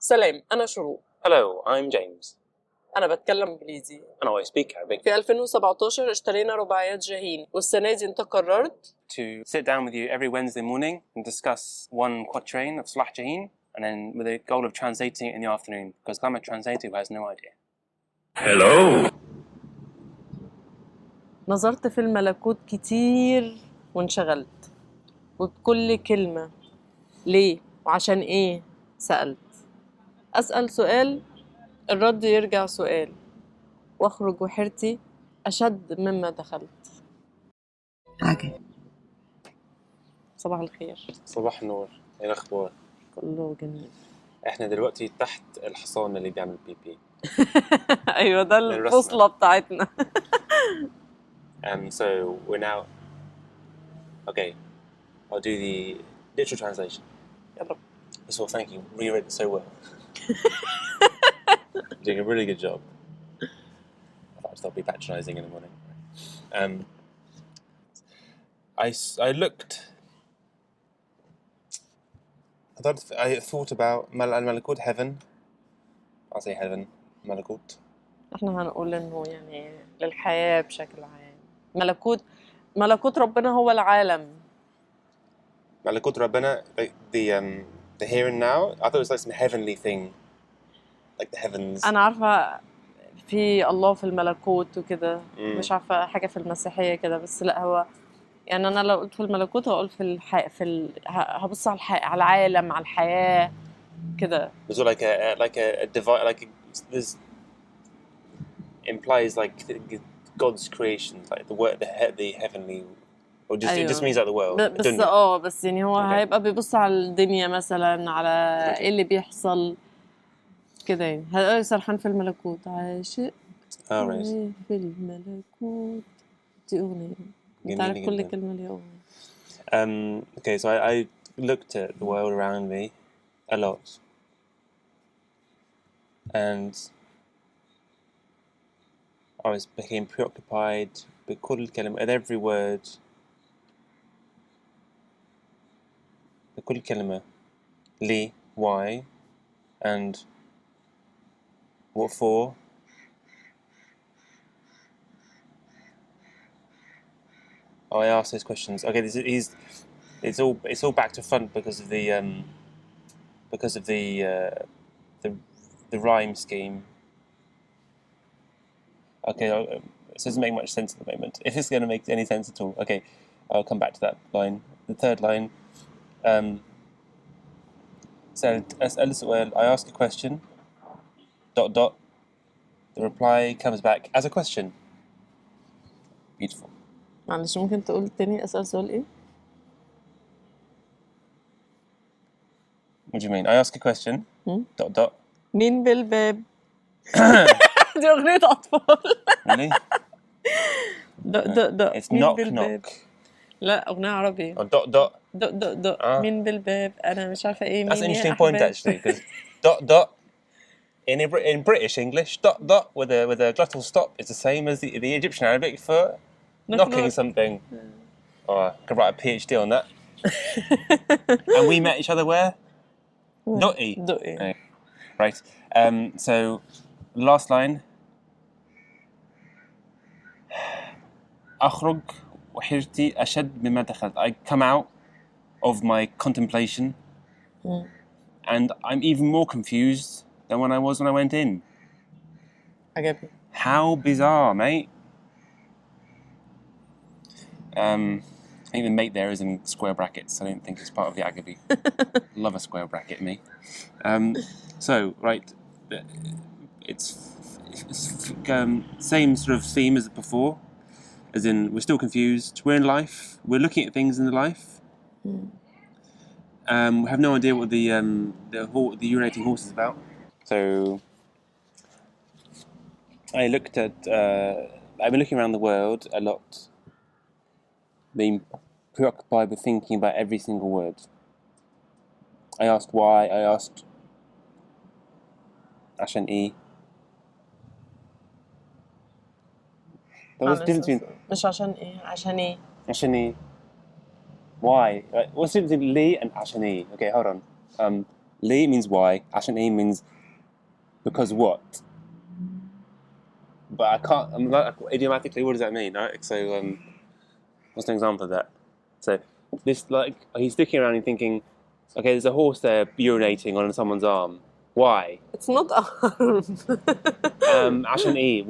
سلام، أنا شروق. Hello, I'm James. أنا بتكلم إنجليزي. And I speak Arabic. في 2017 اشترينا رباعيات جاهين، والسنة دي أنت قررت To sit down with you every Wednesday morning and discuss one quatrain of Salah Jahin, and then with the goal of translating it in the afternoon, because I'm a translator who has no idea. Hello. نظرت في الملكوت كتير وانشغلت وبكل كلمة ليه وعشان إيه سألت. أسأل سؤال الرد يرجع سؤال، واخرج وحيرتي أشد مما دخلت. عجبي. صباح الخير. صباح النور، ايه الاخبار؟ كله جميل. احنا دلوقتي تحت الحصان اللي بيعمل بيبي. أيوة ده الفصلة بتاعتنا. So we're now okay. I'll do the literal translation. يلا. First of all, thank you. You read it so well. You're doing a really good job. I thought I'd stop be patronising in the morning. I looked. I thought about الملكوت heaven. I'll say heaven. ملكوت. احنا هنقول انه يعني للحياة بشكل عام. ملكوت ربنا هو العالم. ملكوت ربنا, the here and now. I thought it was like some heavenly thing, like the heavens. أنا عارفة في الله في الملكوت وكده، مش عارفة حاجة في المسيحية كده، بس لا هو يعني أنا لو قلت في الملكوت هقول هبص على العالم، على الحياة كده. It's like a divine, like this implies like God's creation, like the heavenly. Or just, أيوة. It just means like the world. بس يعني هو هيبقى بيبص على الدنيا مثلا، على ايه اللي بيحصل كده يعني. هيبقى سرحان في الملكوت، عاشق في الملكوت. دي أغنية، انت عارف كل كلمة ليها أغنية. Okay, so I looked at the world around me a lot, and I became preoccupied بكل كلمة, at every word. بكل كلمة. ليه, why, and what for. I asked those questions. Okay, it's all back to front because of the rhyme scheme. Okay, this doesn't make much sense at the moment. If it's going to make any sense at all, okay, I'll come back to that line. The third line. سألت أسأل سؤال. I ask a question. ... The reply comes back as a question. Beautiful. معلش ممكن تقول تاني أسأل سؤال إيه؟ What do you mean? I ask a question. ... مين بالباب؟ دي أغنية أطفال. Really? It's مين knock بالباب؟ knock. لا أغنية عربي. مين بالباب؟ أنا مش عارفة إيه مين. That's an interesting point actually, because ... in British English, ... with a glottal stop is the same as the Egyptian Arabic for knocking something. Oh, I could write a PhD on that. And we met each other where? Dotty. Okay. Right. So, last line. أخرج وحيرتي أشد مما دخلت. I come out of my contemplation, and I'm even more confused than when I was when I went in. عجبي. How bizarre, mate. I think the mate there is in square brackets. I don't think it's part of the عجبي. Love a square bracket, me. So, right, it's same sort of theme as before, as in we're still confused. We're in life. We're looking at things in the life. We have no idea what the urinating horse is about. So I looked at. I've been looking around the world a lot, being preoccupied with thinking about every single word. I asked why. I asked عشانيه. What's the difference between... مش عشان إيه؟ عشانيه. عشانيه. Why? What's the difference between ليه and عشانيه? Okay, hold on. ليه means why. عشانيه means because what. But I can't. I'm like, idiomatically, what does that mean? Right? So, what's an example of that? So, this like he's sticking around and thinking, okay, there's a horse there urinating on someone's arm. Why? It's not arm. عشانيه.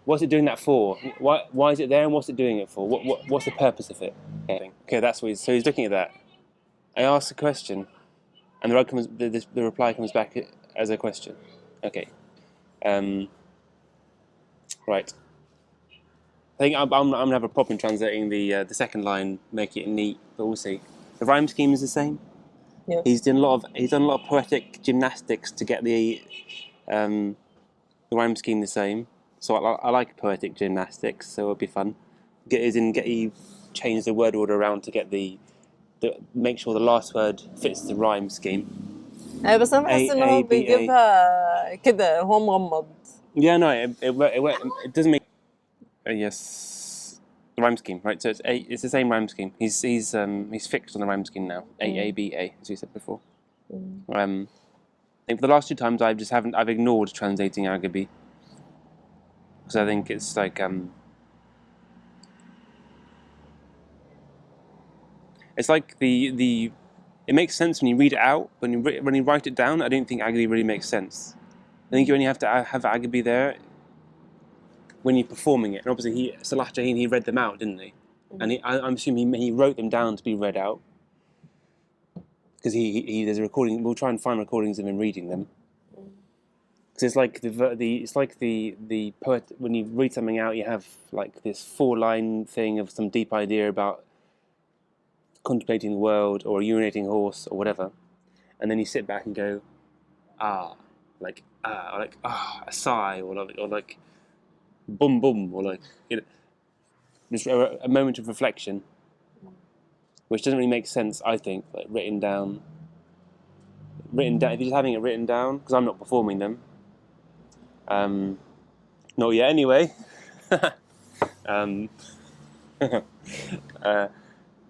What's it doing that for? Why is it there and what's it doing it for? What's the purpose of it? Okay, that's what he's looking at that. I ask a question, and the reply comes back as a question. Okay. Right. I think I'm gonna have a problem translating the second line, make it neat, but we'll see. The rhyme scheme is the same. Yes. He's done a lot of poetic gymnastics to get the rhyme scheme the same. So I like poetic gymnastics, so it'll be fun. You change the word order around to get make sure the last word fits the rhyme scheme. بس أنا بحس إن هو بيجيبها كده هو مغمض. Yeah, no, it doesn't make. Yes, the rhyme scheme, right? So it's the same rhyme scheme. He's fixed on the rhyme scheme now. A, as we said before. I think for the last 2 times I've ignored translating عجبي because I think it's like it's like it makes sense when you read it out, but when you write it down, I don't think عجبي really makes sense. I think you only have to have عجبي there when you're performing it. And obviously, Salah Jahin, he read them out, didn't he? And I'm assuming he wrote them down to be read out because there's a recording. We'll try and find recordings of him reading them. Because it's like the poet, when you read something out, you have like this 4-line thing of some deep idea about contemplating the world or a urinating horse or whatever, and then you sit back and go, a sigh or like boom boom or like just a moment of reflection, which doesn't really make sense. I think like written down. If you're just having it written down, because I'm not performing them. Not yet, anyway.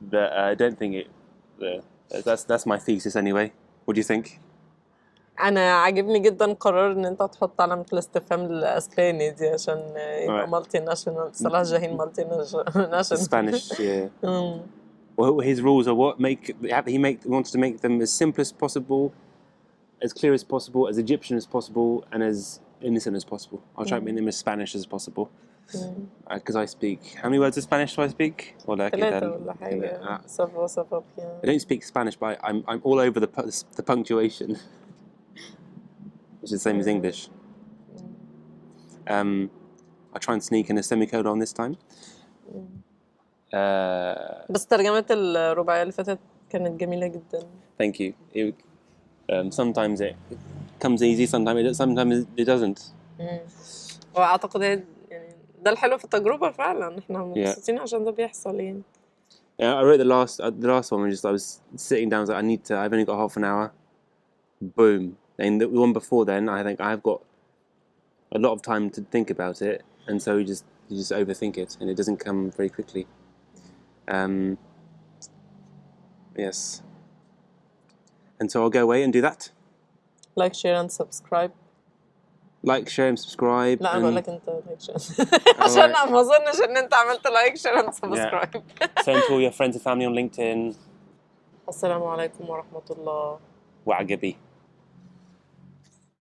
But I don't think it. That's my thesis anyway. What do you think? أنا عاجبني جدا قرار إن أنت تحط علامة الاستفهام الأسباني دي عشان يبقى مالتي ناشونال. صلاح جاهين مالتي ناشونال. Spanish, yeah. Well, his rules are he wants to make them as simple as possible, as clear as possible, as Egyptian as possible, and as innocent as possible. I'll try to make them as Spanish as possible. Because I speak. How many words of Spanish do I speak? ثلاثة ولا حاجة. صفا. I don't speak Spanish, but I'm all over the punctuation, which is the same as English. I'll try and sneak in a semicolon this time. بس ترجمة الرباعية اللي فاتت كانت جميلة جدا. Thank you. Sometimes it comes easy, sometimes it doesn't. وأعتقد يعني ده الحلو في التجربة فعلا. إحنا مبسوطين عشان ده بيحصل يعني. Yeah, I wrote the last one. I was sitting down. I was like, I've only got half an hour. Boom. And the one before then, I think I've got a lot of time to think about it, and so you just overthink it, and it doesn't come very quickly. Yes. And so I'll go away and do that. Like, share and subscribe. Like, share and subscribe. لا أنا بقول لك أنت like share. عشان أنا ما أظنش إن أنت عملت like share and subscribe. Send to all your friends and family on LinkedIn. السلام عليكم ورحمة الله. وعجبي.